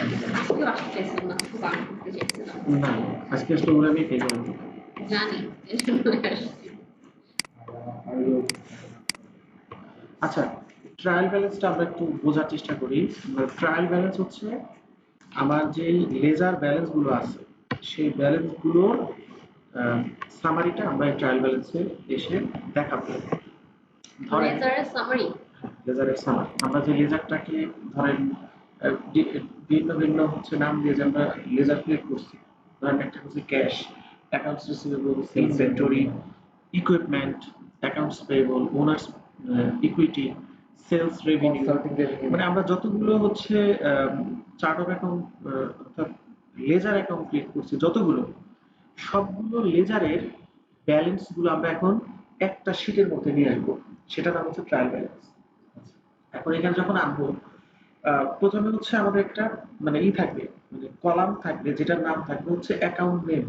আজকেও আসতে চাইছিলাম না, খুব আনন্দ করতে চাইছিলাম। না আজকে আসলে ওরা আমি পে করব জানি এজন্য আসছি। আচ্ছা ট্রায়াল ব্যালেন্সটা আমরা একটু বোঝার চেষ্টা করি। ট্রায়াল ব্যালেন্স হচ্ছে আমার যে লেজার ব্যালেন্স গুলো আছে সেই ব্যালেন্স গুলোর সামারিটা আমরা ট্রায়াল ব্যালেন্সে এসে দেখাবো। ধরেন লেজারের সামারি, লেজারের সামারি আমরা যে লেজারটাকে ধরেন ভিন্ন ভিন্ন হচ্ছে নাম দিয়ে যে আমরা লেজার ক্রিয়েট করছি। ধরেন একটা হচ্ছে cash, accounts receivable, inventory, equipment, accounts payable, owner's equity, sales revenue, মানে আমরা যতগুলো হচ্ছে চার্ট অফ অ্যাকাউন্ট অর্থাৎ লেজার অ্যাকাউন্ট ক্রিয়েট করছি যতগুলো, সবগুলো লেজারের ব্যালেন্স গুলো আমরা এখন একটা শীটের মধ্যে নিয়ে আসবো, সেটা নাম হচ্ছে ট্রায়াল ব্যালেন্স। এখন এখানে যখন আনবো প্রথমে হচ্ছে আমাদের একটা মানে থাকবে, মানে কলাম থাকবে যেটার নাম থাকবে হচ্ছে অ্যাকাউন্ট নেম।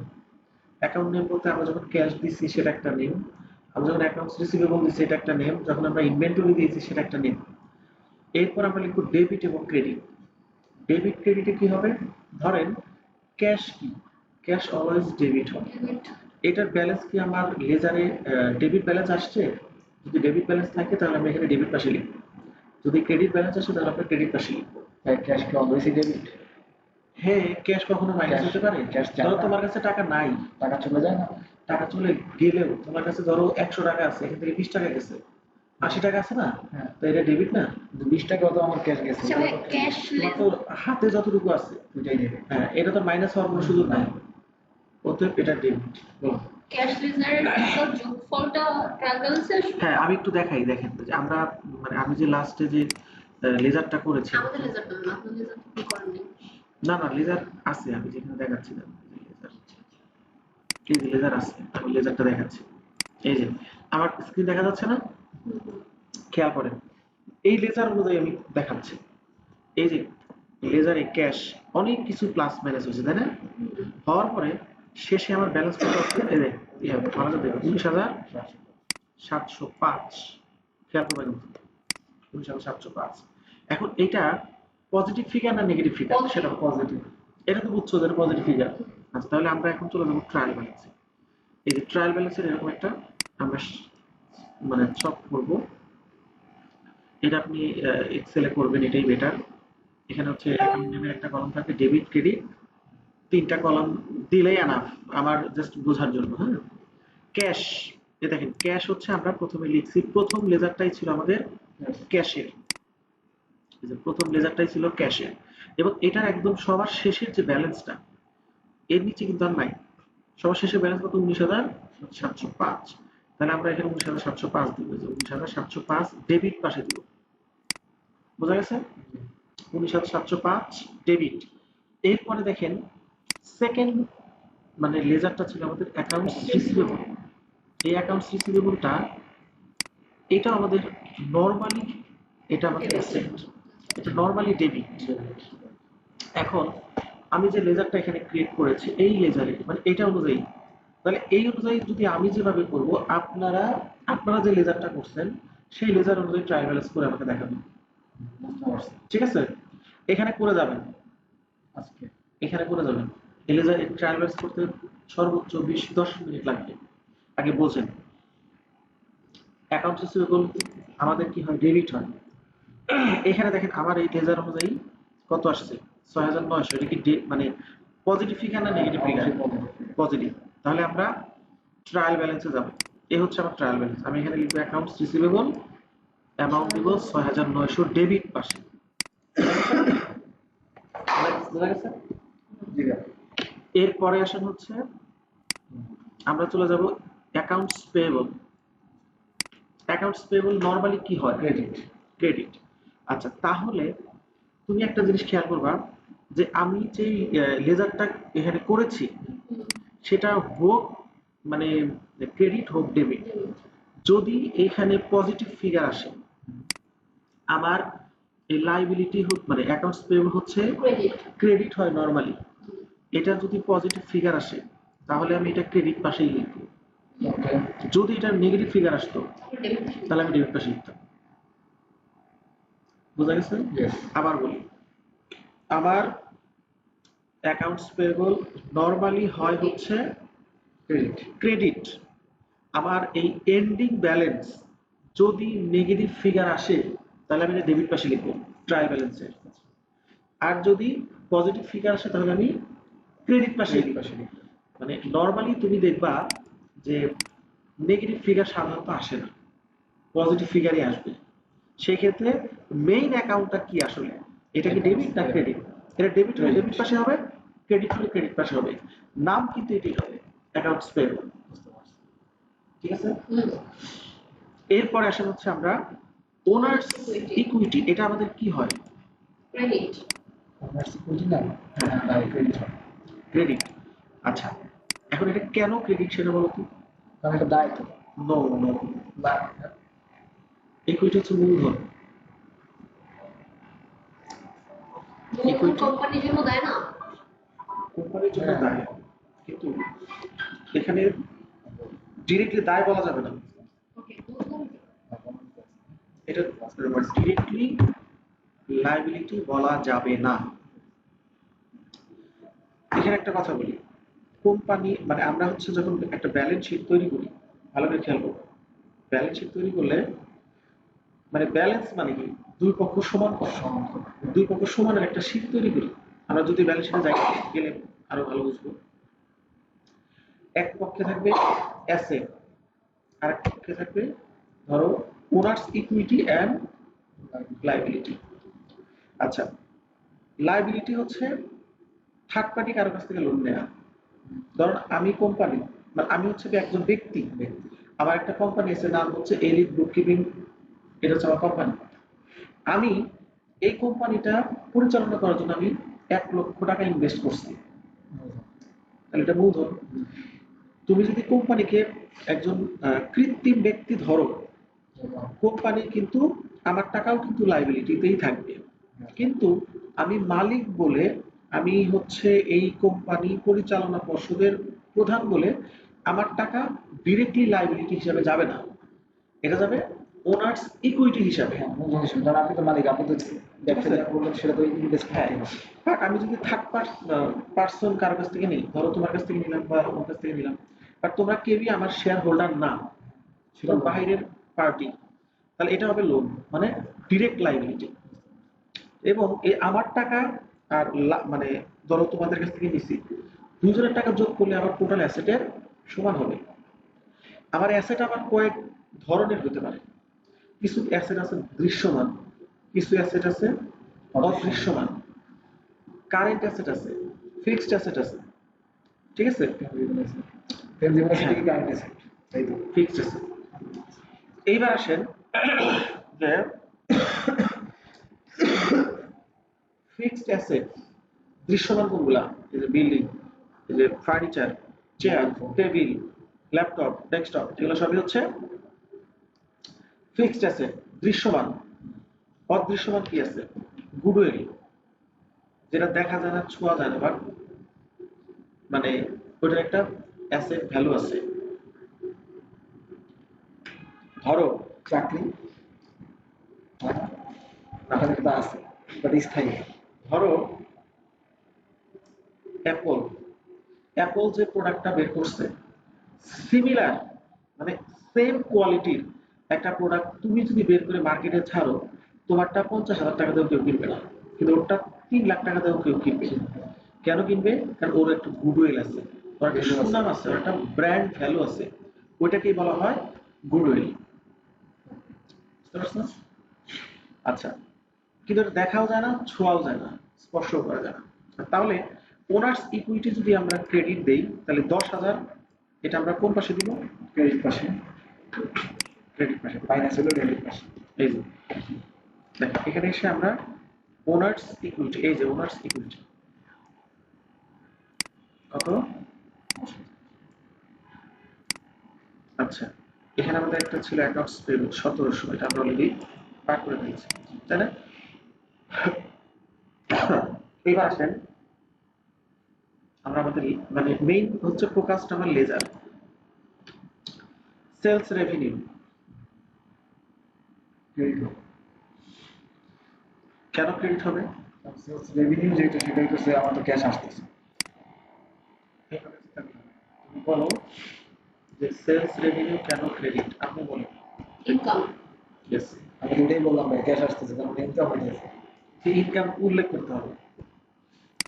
অ্যাকাউন্ট নেম বলতে আমরা যখন ক্যাশ দিচ্ছি সেটা একটা নেম, আমরা যখন অ্যাকাউন্টস রিসিভেবল দিচ্ছি সেটা একটা নেম, যখন আমরা ইনভেন্টরি দিয়েছি সেটা একটা নেম। এরপর আমরা লিখবো ডেবিট এবং ক্রেডিট। ডেবিট ক্রেডিটে কি হবে, ধরেন ক্যাশ কি, ক্যাশ অলওয়েজ ডেবিট হয়, এটার ব্যালেন্স কি আমার লেজারে ডেবিট ব্যালেন্স আসছে, যদি ডেবিট ব্যালেন্স থাকে তাহলে আমরা এখানে ডেবিট পাশে লিখবো, যদি ক্রেডিট ব্যালেন্স আসে তাহলে আমরা ক্রেডিট পাশে লিখবো। ক্যাশ কি অলওয়েজ ডেবিট? হ্যাঁ ক্যাশ কখনো মাইনাস হতে পারে। ধরো তোমার কাছে টাকা নাই, টাকা চলে যায় না, টাকা চলে গেলেও তোমার কাছে ধরো 100 টাকা আছে, এখান থেকে 20 টাকা গেছে, 80 টাকা আছে না, তো এটা ডেবিট না, 20 টাকা তো আমার ক্যাশ গেছে, আচ্ছা ভাই ক্যাশ তো হাতে যতটুকু আছে এটাই ডেবিট। হ্যাঁ এটা তো মাইনাস হওয়ার কোনো সুযোগ নাই, অতএব এটা ডেবিট। ক্যাশ লেজারের যোগফলটা ট্রায়াল ব্যালেন্সে আসবে। হ্যাঁ আমি একটু দেখাই, দেখেন যে আমরা মানে আমি যে লাস্টে যে লেজারটা করেছি, আমাদের লেজারটা না, আপনাদের লেজার কি করেননি? না না লেজার আছে, আমি যেখানে দেখাচ্ছি না লেজার, এই যে লেজার আছে, আমি লেজারটা দেখাচ্ছি। এই যে আমার স্ক্রিন দেখা যাচ্ছে না, খেয়াল করেন এই লেজার অনুযায়ী আমি দেখাচ্ছি। এই যে লেজারে ক্যাশ অনেক কিছু প্লাস মাইনাস হয়েছে তাই না, হওয়ার পরে শেষে আমার ব্যালেন্স কত আছে, এই যে আমাদের দেখো 19,705, খেয়াল করবেন 19,705। এখন এটা পজিটিভ ফিগার না নেগেটিভ ফিগার, সেটা পজিটিভ, এটা তো বুঝছো যে পজিটিভ ফিগার। আচ্ছা তাহলে আমরা এখন চলে যাবো ট্রায়াল ব্যালেন্সে। এই যে ট্রায়াল ব্যালেন্সের এরকম একটা আমরা মানে সব করব, এটা আপনি এক্সেলে করবেন, এটাই বেটার। এখানে হচ্ছে অ্যাকাউন্ট নেমের একটা কলাম থাকে, ডেবিট ক্রেডিট, তিনটা কলাম দিলেই এনাফ আমার জাস্ট বোঝার জন্য। হ্যাঁ ক্যাশ, এই দেখেন ক্যাশ হচ্ছে আমরা প্রথমে লিখছি, প্রথম লেজারটাই ছিল আমাদের ক্যাশের, এই যে প্রথম লেজারটাই ছিল ক্যাশের, এবং এটার একদম সবার শেষের যে ব্যালেন্সটা এর নিচে কিন্তু আর নাই, সবার শেষের ব্যালেন্স কত 19,705, তাহলে আমরা এখানে 19,705 দিব, যে 19,705 ডেবিট পাশে দিব, বোঝা গেছে 19,705 ডেবিট। এরপরে দেখেন সেকেন্ড মানে লেজারটা ছিল আমাদের অ্যাকাউন্টস রিসিভেবল। এই অ্যাকাউন্টস রিসিভেবলটা এটা আমাদের নরমালি, এটা আমাদের অ্যাসেট, এটা নরমালি ডেবিট। এখন আমি যে লেজারটা এখানে ক্রিয়েট করেছি এই লেজারে মানে এটা অনুযায়ী, তাহলে এই অনুযায়ী যদি আমি যেভাবে করব, আপনারা আপনারা যে লেজারটা করছেন সেই লেজার অনুযায়ী ট্রায়াল ব্যালেন্স করে আমাকে দেখাবেন, ঠিক আছে? এখানে করে যাবেন, আজকে এখানে করে যাবেন, এই লেজার ট্রায়াল ব্যালেন্স করতে সর্বোচ্চ 10 মিনিট লাগবে। আগে বোঝেন অ্যাকাউন্ট রিসিভেবল আমাদের কি হয়, ডেবিট হয়। এখানে দেখেন আমার এই লেজার অনুযায়ী কত আসছে 6,900, এটা কি মানে পজিটিভ ফিগার না নেগেটিভ ফিগার? পজিটিভ। তাহলে আমরা ট্রায়াল ব্যালেন্সে যাব, এই হচ্ছে আমার ট্রায়াল ব্যালেন্স, আমি এখানে লিখব অ্যাকাউন্টস রিসিভেবল, অ্যামাউন্ট দিব 6,900 ডেবিট পাশে, বুঝা গেছে? এরপরে আসেন হচ্ছে আমরা চলে যাব accounts payable. Accounts payable normally কি হয়, ক্রেডিট, ক্রেডিট। আচ্ছা তাহলে তুমি একটা জিনিস খেয়াল করবা যে আমি যে লেজারটা এখানে করেছি সেটা হোক মানে ক্রেডিট হোক ডেবিট, যদি এখানে পজিটিভ ফিগার আসে আমার এই লাইবিলিটি হোক মানে অ্যাকাউন্টস পেয়েবল হচ্ছে ক্রেডিট হয় নরমালি, এটা যদি পজিটিভ ফিগার আসে তাহলে আমি এটা ক্রেডিট পাশেই লিখব, যদি এটা নেগেটিভ ফিগার আসতো তাহলে আমি ডেবিট পাশে লিখতাম, বোঝা গেছে? আবার বলি, আমার অ্যাকাউন্টস পেয়েবল নরমালি হয় হচ্ছে ক্রেডিট। ক্রেডিট। আমার এই এন্ডিং ব্যালেন্স যদি নেগেটিভ ফিগার আসে তাহলে আমি ডেবিট পাশে লিখবো ট্রায়াল ব্যালেন্সের, আর যদি পজিটিভ ফিগার আসে তাহলে আমি ক্রেডিট পাশে ক্রেডিট লিখবো। পাশে লিখবো। মানে নরমালি তুমি দেখবা যে নেগেটিভ ফিগার সাধারণত আসে না, পজিটিভ ফিগারই আসবে। সেই ক্ষেত্রে মেইন অ্যাকাউন্টটা কি আসলে, এটা কি ডেবিট না ক্রেডিট? এটা ডেবিট হলে ডেবিট পাশে হবে, ক্রেডিট হলে ক্রেডিট পাশে হবে, নাম কিন্তু এটাই হবে অ্যাকাউন্টস পেয়েবল। বুঝতে পারছি। ঠিক আছে। এরপরে আসলে হচ্ছে আমরা ওনার্স ইকুইটি, এটা আমাদের কি হয়? ক্রেডিট। ওনার সিকিউরিটি না, হ্যাঁ ক্রেডিট হয়। ক্রেডিট। আচ্ছা, এখন এটা কেন ক্রেডিট সেটা বলো তো? কারণ এটা দায়িত্ব। নো নো, না, ইকুইটি হচ্ছে মূলধন। মূলধন কোম্পানির জন্য দেয় না? কোম্পানির জন্য হ্যাঁ। দায়, কিন্তু এখানে ডিরেক্টলি দায় বলা যাবে না, ওকে, মূলধন এটা ডিরেক্টলি লায়াবিলিটি বলা যাবে না। এখানে একটা কথা বলি, কোম্পানি মানে আমরা হচ্ছে যখন একটা ব্যালেন্স শিট তৈরি করি, ভালো করে খেয়াল করবো, ব্যালেন্স শিট তৈরি করলে মানে ব্যালেন্স মানে কি, দুই পক্ষ সমান করা, দুই পক্ষ সমানের একটা শিট তৈরি করি। আমরা যদি ব্যালেন্স শিটে যাই গেলে আরো ভালো বুঝবো। এক পক্ষে থাকবে অ্যাসেট, আর এক পক্ষে থাকবে ধরো ওনার্স ইকুইটি এন্ড লায়াবিলিটি। আচ্ছা, লায়াবিলিটি হচ্ছে থার্ড পার্টি কারো কাছ থেকে লোন নেওয়া। ধরুন আমি কোম্পানি, মানে আমি হচ্ছে কি একজন ব্যক্তি, আমার একটা কোম্পানি আছে, নাম হচ্ছে এলিট বুককিপিং, এটা হচ্ছে আমার কোম্পানি। আমি এই কোম্পানিটা পরিচালনা করার জন্য আমি 1,00,000 টাকা ইনভেস্ট করছি, তাহলে এটা মূলধন। তুমি যদি কোম্পানিকে একজন কৃত্রিম ব্যক্তি ধরো, কোম্পানি কিন্তু আমার টাকাও কিন্তু লায়াবিলিটিতেই থাকবে, কিন্তু আমি মালিক বলে, আমি হচ্ছে এই কোম্পানি পরিচালনা পর্ষদের প্রধান বলে আমার টাকা ডিরেক্টলি লায়াবিলিটি হিসাবে যাবে না, এটা যাবে ওনার্স ইকুইটি হিসাবে। হ্যাঁ, মূলধন হিসেবে। কারণ আপনি তো মালিক, আপনি তো ব্যবসা যা করলেন সেটা তো ইনভেস্ট হ্যাঁ, করতে হবে। বাট আমি যদি থার্ড পার্সন কারো কাছ থেকে নিই, ধরো তোমার কাছ থেকে নিলাম বা আমার কাছ থেকে নিলাম, বাট তোমরা কেউই আমার শেয়ার হোল্ডার না, সেটা বাইরের পার্টি, তাহলে এটা হবে লোন, মানে ডিরেক্ট লায়াবিলিটি। এবং এই আমার টাকা আর মানে ধরো তোমাদের কাছ থেকে নিছি, দুজনের টাকা যোগ করলে আমার টোটাল অ্যাসেটের সমান হবে। আমার অ্যাসেট আবার কয়েক ধরনের হতে পারে, কিছু অ্যাসেট আছে দৃশ্যমান, কিছু অ্যাসেট আছে অদৃশ্যমান, কারেন্ট অ্যাসেট আছে, ফিক্সড অ্যাসেট আছে। ঠিক আছে, ফিক্সড অ্যাসেট। এইবার আসেন যে ফিক্সড অ্যাসেট দৃশ্যমান কোনগুলা, এই যে বিল্ডিং, এই যে furniture, chair, table, laptop, desktop, এগুলো সবই হচ্ছে ফিক্সড অ্যাসেট দৃশ্যমান। অদৃশ্যমান কি আছে? গুডউইল, যেটা দেখা যায় না, ছোঁয়া যায় না, বাট মানে ওটার একটা অ্যাসেট ভ্যালু আছে। ধরো চাকরি আপনাদের তো আছে, বাট স্থায়ী। ধরো অ্যাপল, অ্যাপল যে প্রোডাক্টটা বের করছে, সিমিলার মানে সেম কোয়ালিটির একটা প্রোডাক্ট তুমি যদি বের করে মার্কেটে ছাড়ো, তোমারটা 50,000 টাকা দিয়েও কেউ কিনবে না, কিন্তু ওটা 3,00,000 টাকা দিয়েও কেউ কিনবে। কেন কিনবে? কারণ ওর একটা গুডউইল আছে, ওর একটা সুনাম আছে, ওর একটা ব্র্যান্ড ভ্যালু আছে, ওইটাকেই বলা হয় গুডউইল। বুঝতে পারছো? আচ্ছা, কিন্তু এটা দেখাও যায় না, ছোঁয়াও যায় না, স্পর্শও করা যায় না। তাহলে ওনার্স ইকুইটি যদি আমরা ক্রেডিট দেই, তাহলে 10,000 এটা আমরা কোন পাশে দিব? ক্রেডিট পাশে, ক্রেডিট পাশে। ফাইন্যান্স হলো ক্রেডিট পাশে। এই যে দেখো, এখানে এসে আমরা ওনার্স ইকুইটি, এই যে ওনার্স ইকুইটি কত? আচ্ছা, এখানে আমাদের একটা ছিল অ্যাকাউন্টস পেয়েবল 1700, এটা আমরা অলরেডি পার করে দিয়েছি, তাই না? এবার আসেন আমরা আমাদের মানে মেইন হচ্ছে ফোকাসটা আমার লেজার, সেলস রেভিনিউ। ক্রেডিট কেন ক্রেডিট হবে? সেলস রেভিনিউ যেটা, সেটাই তো আমার তো ক্যাশ আসতেছে। বলো যে সেলস রেভিনিউ কেন ক্রেডিট, আপনি বলেন। ইনকাম। ইয়েস, আমি তো এটাই বললাম ভাই, ক্যাশ আসতেছে তার মানে ইনকাম হইতেছে। যে ইনকাম উল্লেখ করতে হবে।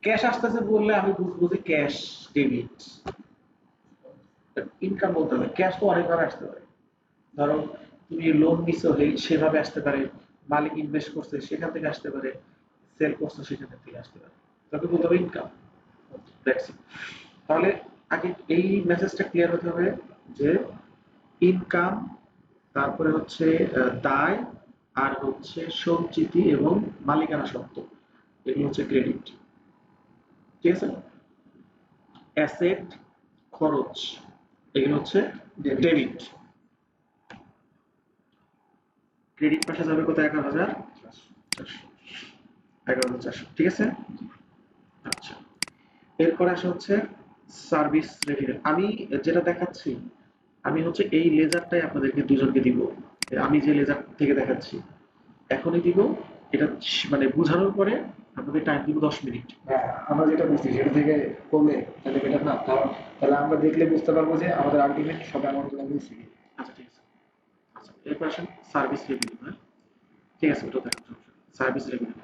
ক্যাশ আসতেছে বললে আমি বুঝবো যে ক্যাশ ডেবিট, ইনকাম বলতে হবে। ক্যাশ তো অনেকভাবে আসতে পারে, ধরো তুমি লোন নিছো সেভাবে আসতে পারে, মালিক ইনভেস্ট করছে সেখান থেকে আসতে পারে, সেল করছো সেখান থেকে আসতে পারে, তাকে বলতে হবে ইনকাম। That's it. তাহলে আগে এই মেসেজটা ক্লিয়ার হতে হবে যে ইনকাম, তারপরে হচ্ছে দায়, আর হচ্ছে সঞ্চিতি এবং মালিকানা সত্ত্ব, এগুলো হচ্ছে ক্রেডিট। ঠিক আছে, অ্যাসেট, খরচ, এগুলো হচ্ছে ডেবিট। ক্রেডিট পাশে যাবে কত? 11,400, 11,400। ঠিক আছে, আচ্ছা। এরপরে আসে হচ্ছে সার্ভিস রেভিনিউ। আমি যেটা দেখাচ্ছি, আমি হচ্ছে এই লেজারটাই আপনাদেরকে দুজনকে দিব। আমি যে লেজার থেকে দেখাচ্ছি এখনই দিব, এটা মানে বোঝানোর পরে আপনাদের টাইম দিব 10 মিনিট। হ্যাঁ, আমরা যেটা বুঝছি সেটা থেকে করলে তাহলে বেটার না, কারণ তাহলে আমরা দেখলে বুঝতে পারবো যে আমাদের আলটিমেট সব অ্যামাউন্টগুলো মিলছে কি। আচ্ছা ঠিক আছে। আচ্ছা, এরপর আসেন সার্ভিস রেভিনিউ। হ্যাঁ ঠিক আছে, ওটা দেখাচ্ছি। সার্ভিস রেভিনিউ,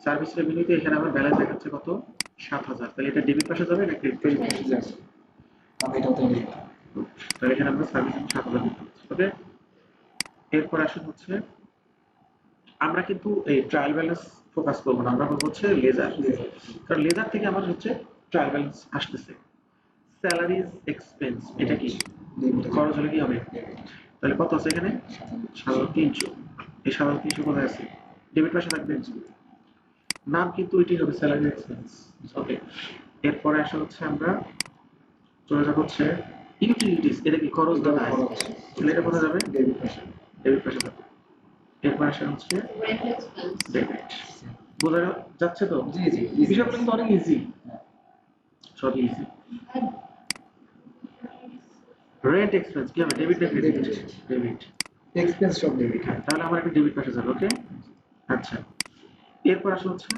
সার্ভিস রেভিনিউতে এখানে আমার ব্যালেন্স দেখাচ্ছে কত? 7,000। তাহলে এটা ডেবিট পাশে যাবে না ক্রেডিট পাশে যাবে? আমি এটাও তো লিখলাম। তাহলে এখানে আমরা সার্ভিস 7,000 দিতে হচ্ছে। ওকে, এরপর আসেন হচ্ছে আমরা কিন্তু এই ট্রায়াল ব্যালেন্স ফোকাস করবো না, আমরা করবো হচ্ছে লেজার। কারণ লেজার থেকে আমার হচ্ছে ট্রায়াল ব্যালেন্স আসতেছে। স্যালারিজ এক্সপেন্স, এটা কি খরচ হলে কি হবে? তাহলে কত আছে এখানে? 7,300। এই 7,300 কোথায় আছে? ডেবিট পাশে থাকবে। নাম কিন্তু এটাই হবে, স্যালারি এক্সপেন্স। ওকে, এরপরে আসা হচ্ছে আমরা চলে যাবো হচ্ছে ইউটিলিটিস, এটা কি খরচ না দায়? তাহলে এটা কোথায় যাবে? ডেবিট পাশে। ডেবিট পাশে যাবে। এরপর আসা হচ্ছে রেন্ট এক্সপেন্স। ডেবিট। বোঝা যাচ্ছে তো? জি জি, বিষয়গুলো কিন্তু অনেক ইজি, সব ইজি। রেন্ট এক্সপেন্স কি হবে? ডেবিট না ক্রেডিট? ডেবিট। এক্সপেন্স সব ডেবিট। হ্যাঁ, তাহলে আমার একটা ডেবিট পাশে যাবে। ওকে, আচ্ছা। এরপর আসা হচ্ছে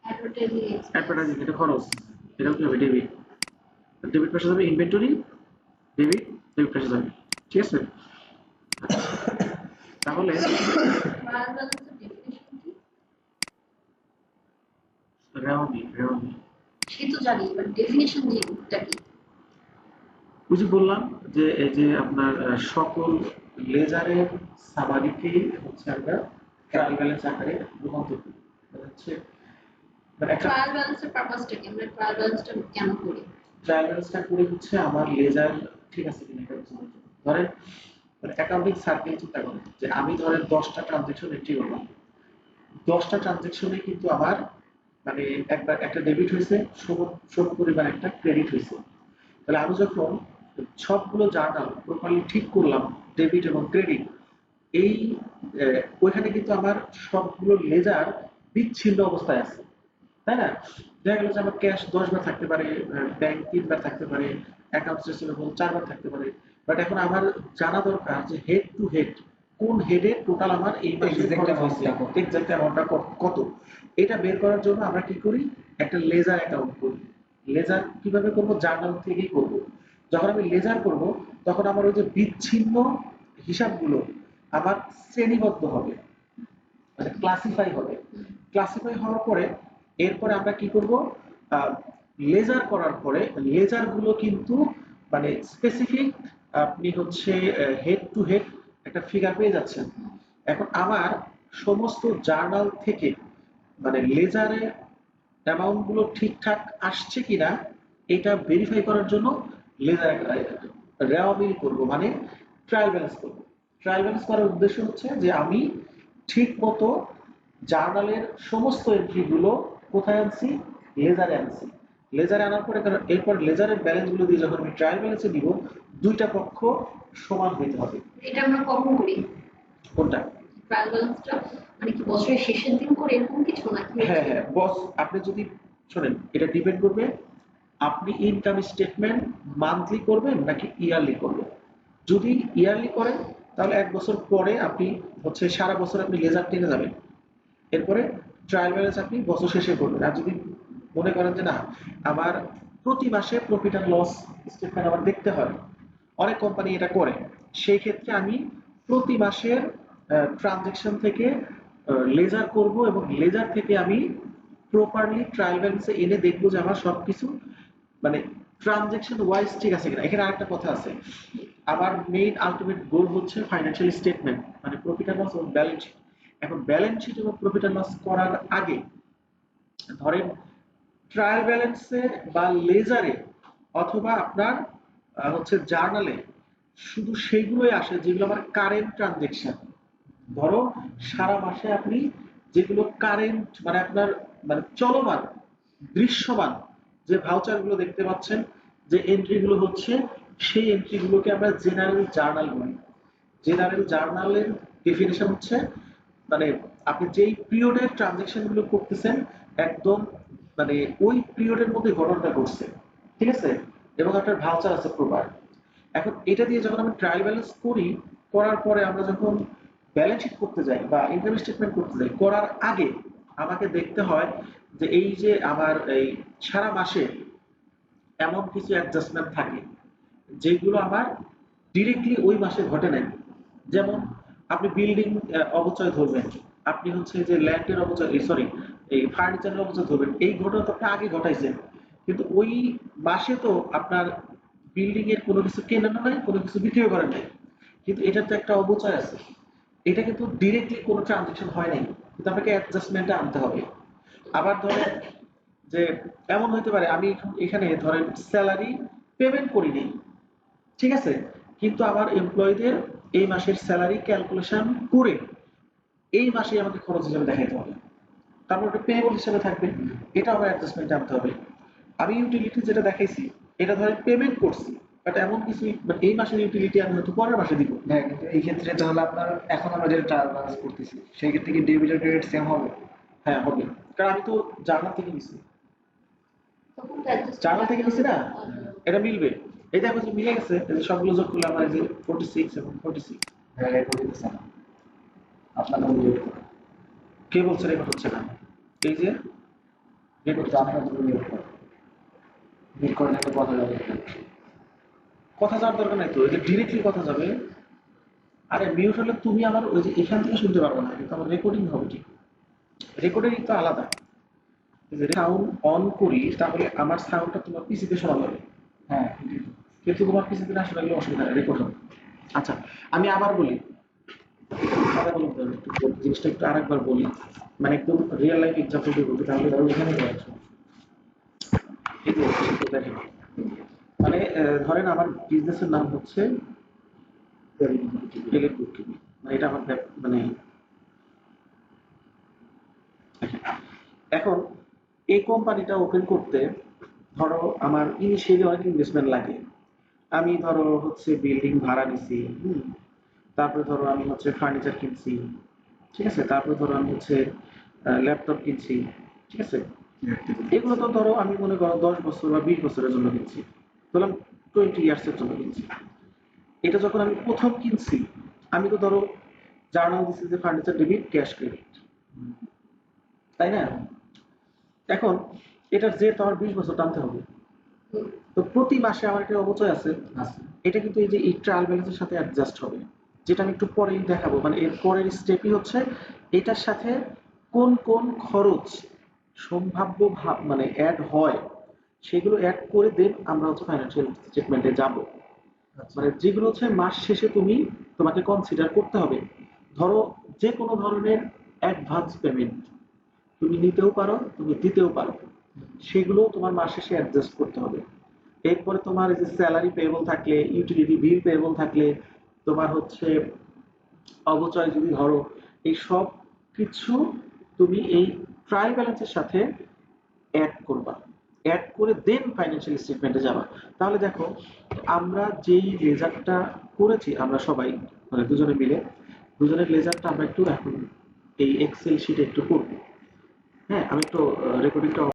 অ্যাডভার্টাইজিং এক্সপেন্স। অ্যাডভার্টাইজিং, এটা খরচ, এটাও কি হবে? ডেবিট। ডেবিট পাশে যাবে। ইনভেন্টরি, ডেবিট, ডেবিট পাশে যাবে। ঠিক আছে, তাহলে ট্রায়াল ব্যালেন্সের ডেফিনিশন কি? রেওয়ামি, রেওয়ামি সে তো জানি, বাট ডেফিনিশন জিটা কি? ওই যে বললাম যে এই যে আপনার সকল লেজারের সামারিকে হচ্ছে আমরা ট্রায়াল ব্যালেন্স আকারে রূপান্তর করি। মানে হচ্ছে মানে একটা ট্রায়াল ব্যালেন্সের পারপাসটা কি? আমরা ট্রায়াল ব্যালেন্সটা কেন করি? ট্রায়াল ব্যালেন্সটা করে হচ্ছে আমার লেজার ঠিক আছে কিনা এটা বোঝানোর জন্য। ধরেন মানে অ্যাকাউন্টিং সার্কেল চিন্তা করেন যে আমি ধরেন 10টা ট্রানজেকশন এন্ট্রি করলাম, 10টা ট্রানজেকশনে কিন্তু আমার মানে একবার একটা ডেবিট হয়েছে, সম পরিমাণ একটা ক্রেডিট হয়েছে। তাহলে আমি যখন সবগুলো জার্নাল প্রপারলি ঠিক করলাম, ডেবিট এবং ক্রেডিট, এই ওইখানে কিন্তু আমার সবগুলো লেজার বিচ্ছিন্ন অবস্থায় আছে, তাই না? দেখা গেল যে আমার ক্যাশ 10 বার থাকতে পারে, ব্যাংক 3 বার থাকতে পারে, অ্যাকাউন্টস রিসিভেবল 4 বার থাকতে পারে। বাট এখন আমার জানা দরকার যে হেড টু হেড কোন হেডে টোটাল আমার এই মাসে খরচ হয়েছে, এক্সাক্ট অ্যামাউন্টটা কত। এটা বের করার জন্য আমরা কি করি? একটা লেজার অ্যাকাউন্ট করি। লেজার কিভাবে করব? জার্নাল থেকেই করব। যখন আমি লেজার করব তখন আমার ওই যে বিচ্ছিন্ন হিসাবগুলো আমার শ্রেণীবদ্ধ হবে, মানে ক্লাসিফাই হবে। ক্লাসিফাই হওয়ার পরে এরপরে আমরা কি করব? লেজার করার পরে লেজার গুলো কিন্তু মানে স্পেসিফিক, আপনি হচ্ছে হেড টু হেড একটা ফিগার পেয়ে যাচ্ছেন। এখন আমার সমস্ত জার্নাল থেকে মানে লেজারের অ্যামাউন্ট গুলো ঠিকঠাক আসছে কিনা এটা ভেরিফাই করার জন্য লেজার রেওয়ামিল করব, মানে ট্রায়াল ব্যালেন্স করব। ট্রায়াল ব্যালেন্স করার উদ্দেশ্য হচ্ছে যে আমি ঠিক মতো জার্নালের সমস্ত এন্ট্রিগুলো কোথায় আনছি? লেজারে আনছি। লেজারে আনার পরে এরপর লেজারের ব্যালেন্সগুলো দিয়ে যখন আমি ট্রায়াল ব্যালেন্সে দিব, দুইটা পক্ষ সমান হইতে হবে। এটা আমরা কখন করি? কোনটা? ট্রায়াল ব্যালেন্সটা মানে কি বছরের শেষের দিন করে এরকম কিছু নাকি? হ্যাঁ হ্যাঁ বস, আপনি যদি শোনেন, এটা ডিপেন্ড করবে আপনি ইনকাম স্টেটমেন্ট মান্থলি করবেন নাকি ইয়ারলি করবেন। যদি ইয়ারলি করেন তাহলে 1 বছর পরে আপনি হচ্ছে সারা বছর আপনি লেজার টেনে যাবেন, এরপরে ট্রায়াল ব্যালেন্স আপনি বছর শেষে করবেন। আর যদি মনে করেন যে না আমার প্রতি মাসে প্রফিট অ্যান্ড লস স্টেটমেন্ট আমার দেখতে হয়, অনেক কোম্পানি এটা করে। সেই ক্ষেত্রে আমি প্রতি মাসের ট্রানজেকশন থেকে লেজার করব এবং লেজার থেকে আমি প্রপারলি ট্রায়াল ব্যালেন্সে এনে দেখবো যে আমার সবকিছু মানে ট্রানজেকশন ওয়াইজ ঠিক আছে কিনা। এখানে আরেকটা কথা আছে, আমার মেইন আলটিমেট গোল হচ্ছে ফাইন্যান্সিয়াল স্টেটমেন্ট মানে প্রফিট অ্যান্ড লস এবং ব্যালেন্স শিট। এখন ব্যালেন্স শিট এবং প্রফিট অ্যান্ড লস করার আগে ধরেন ট্রায়াল ব্যালেন্সে বা লেজারে অথবা আপনার হচ্ছে জার্নালে শুধু সেইগুলোই আসে যেগুলো আমার কারেন্ট ট্রানজেকশন। ধরো সারা মাসে আপনি যেগুলো কারেন্ট মানে আপনার মানে চলমান দৃশ্যমান যে ভাউচার গুলো দেখতে পাচ্ছেন, যে এন্ট্রি গুলো হচ্ছে, সেই এন্ট্রি গুলোকে আমরা জেনারেল জার্নাল বলি। জেনারেল জার্নালের ডেফিনেশন হচ্ছে মানে আপনি যেই পিরিয়ডের ট্রানজেকশন গুলো করতেছেন একদম মানে ওই পিরিয়ডের মধ্যে ঘটনাটা ঘটছে, ঠিক আছে, এবং আপনার ভাউচার আছে প্রপার। এখন এটা দিয়ে যখন আমি ট্রায়াল ব্যালেন্স করি, করার পরে আমরা যখন ব্যালেন্স শিট করতে যাই বা ইনকাম স্টেটমেন্ট করতে যাই, করার আগে আমাকে দেখতে হয় যে এই যে আমার এই সারা মাসে এমন কিছু অ্যাডজাস্টমেন্ট থাকে যেগুলো আমার ডিরেক্টলি ওই মাসে ঘটে নাই। যেমন আপনি বিল্ডিং অবচয় ধরবেন, আপনি হচ্ছে যে ল্যান্ডের অবচয় সরি এই ফার্নিচারের অবচয় ধরবেন, এই ঘটনা তো আপনি আগে ঘটাইছেন, কিন্তু ওই মাসে তো আপনার বিল্ডিং এর কোনো কিছু কেনানো নাই, কোনো কিছু বিক্রিও করেন নাই, কিন্তু এটার তো একটা অবচয় আছে। এটা কিন্তু ডিরেক্টলি কোনো ট্রানজেকশন হয় নাই, কিন্তু আপনাকে অ্যাডজাস্টমেন্টে আনতে হবে। আবার ধরেন যে এমন হতে পারে আমি এখানে ধরেন স্যালারি পেমেন্ট করিনি, ঠিক আছে, কিন্তু আমার এমপ্লয়ীদের এই মাসের স্যালারি ক্যালকুলেশন করে এই মাসে আমাকে খরচ হিসেবে দেখাইতে হবে, তারপর ওটা পেয়েবল হিসেবে থাকবে, এটা আমার অ্যাডজাস্টমেন্ট আনতে হবে। আমি ইউটিলিটি যেটা দেখাইছি এটা ধরেন পেমেন্ট করছি, বাট এমন কিছু এই মাসের ইউটিলিটি আমি হয়তো পরের মাসে দিব। হ্যাঁ, কিন্তু এই ক্ষেত্রে তাহলে আপনার এখন আমরা যেটা ট্রায়াল ব্যালেন্স করতেছি সেই ক্ষেত্রে কি ডেবিট আর ক্রেডিট সেম হবে? হ্যাঁ হবে, কারণ আমি তো জার্নাল থেকে নিছি, তখন তো adjust জার্নাল থেকে নিছি না, আর এটা মিলবে। এই দেখো যে মিলে গেছে, এই যে সবগুলো যোগ করলে আমার এই যে 46 এবং 46। হ্যাঁ, রেকর্ড দিতেছে না আপনার নাম মিউট করে। কে বলছে রেকর্ড হচ্ছে না? এই যে রেকর্ড তো আপনার জন্য মিউট করে মিউট করে একটা কথা যাবে। কথা যাওয়ার দরকার নাই তো, এই যে ডিরেক্টলি কথা যাবে। আরে মিউট হলে তুমি আমার ওই যে এখান থেকে শুনতে পারবে না, কিন্তু আমার রেকর্ডিং হবে ঠিক। রেকর্ডিং তো আলাদা, যদি সাউন্ড অন করি তাহলে আমার সাউন্ডটা তোমার পিসিতে শোনা যাবে, হ্যাঁ, কিন্তু তোমার পিসিতে না শোনা গেলে অসুবিধা নেই, রেকর্ড হবে। আচ্ছা আমি আবার বলি, জিনিসটা একটু আরেকবার বলি, মানে একদম রিয়েল লাইফ এক্সাম্পল দিয়ে বলতে, তাহলে ধরো এখানে রয়েছে এই যে দেখেন, মানে ধরেন আমার বিজনেসের নাম হচ্ছে বুককিপিং, মানে এটা আমার মানে এখন এই কোম্পানিটা ওপেন করতে ধরো আমার ইনিশিয়ালি অনেক ইনভেস্টমেন্ট লাগে। আমি ধরো হচ্ছে বিল্ডিং ভাড়া নিছি, তারপরে ধরো আমি হচ্ছে ফার্নিচার কিনছি, ঠিক আছে, তারপরে ধরো আমি হচ্ছে ল্যাপটপ কিনছি, ঠিক আছে, এগুলো তো ধরো আমি মনে করো 10 বছর বা 20 বছরের জন্য কিনছি, ধরলাম 20 ইয়ার্সের জন্য কিনছি। এটা যখন আমি প্রথম কিনছি আমি তো ধরো জার্নাল দিচ্ছি যে ফার্নিচার ডেবিট ক্যাশ ক্রেডিট, তাই না? এখন এটার যে তো আমার 20 বছর টানতে হবে, তো প্রতি মাসে আমার একটা অবচয় আছে, এটা কিন্তু এই যে এই ট্রায়াল ব্যালেন্সের সাথে অ্যাডজাস্ট হবে, যেটা আমি একটু পরেই দেখাবো। মানে এর পরের স্টেপই হচ্ছে এটার সাথে কোন কোন খরচ সম্ভাব্য মানে অ্যাড হয় সেগুলো অ্যাড করে দেন আমরা হচ্ছে ফাইন্যান্সিয়াল স্টেটমেন্টে যাব। মানে যেগুলো হচ্ছে মাস শেষে তোমাকে কনসিডার করতে হবে। ধরো যে কোনো ধরনের অ্যাডভান্স পেমেন্ট তুমি নিতেও পারো, তুমি দিতেও পারো, সেগুলো তোমার মাস শেষে অ্যাডজাস্ট করতে হবে। এরপরে তোমার এই যে স্যালারি পেয়েবল থাকলে, ইউটিলিটি বিল পেয়েবল থাকলে, তোমার হচ্ছে অবচয় যদি ধরো, এই সব কিছু তুমি এই ট্রায়াল ব্যালেন্সের সাথে অ্যাড করবা, অ্যাড করে দেন ফাইন্যান্সিয়াল স্টেটমেন্টে যাবা। তাহলে দেখো আমরা যেই লেজারটা করেছি আমরা সবাই মানে দুজনে মিলে, দুজনের লেজারটা আমরা একটু এখন এই এক্সেল শিটে একটু করবো। হ্যাঁ আমি একটু রেকর্ডিংটা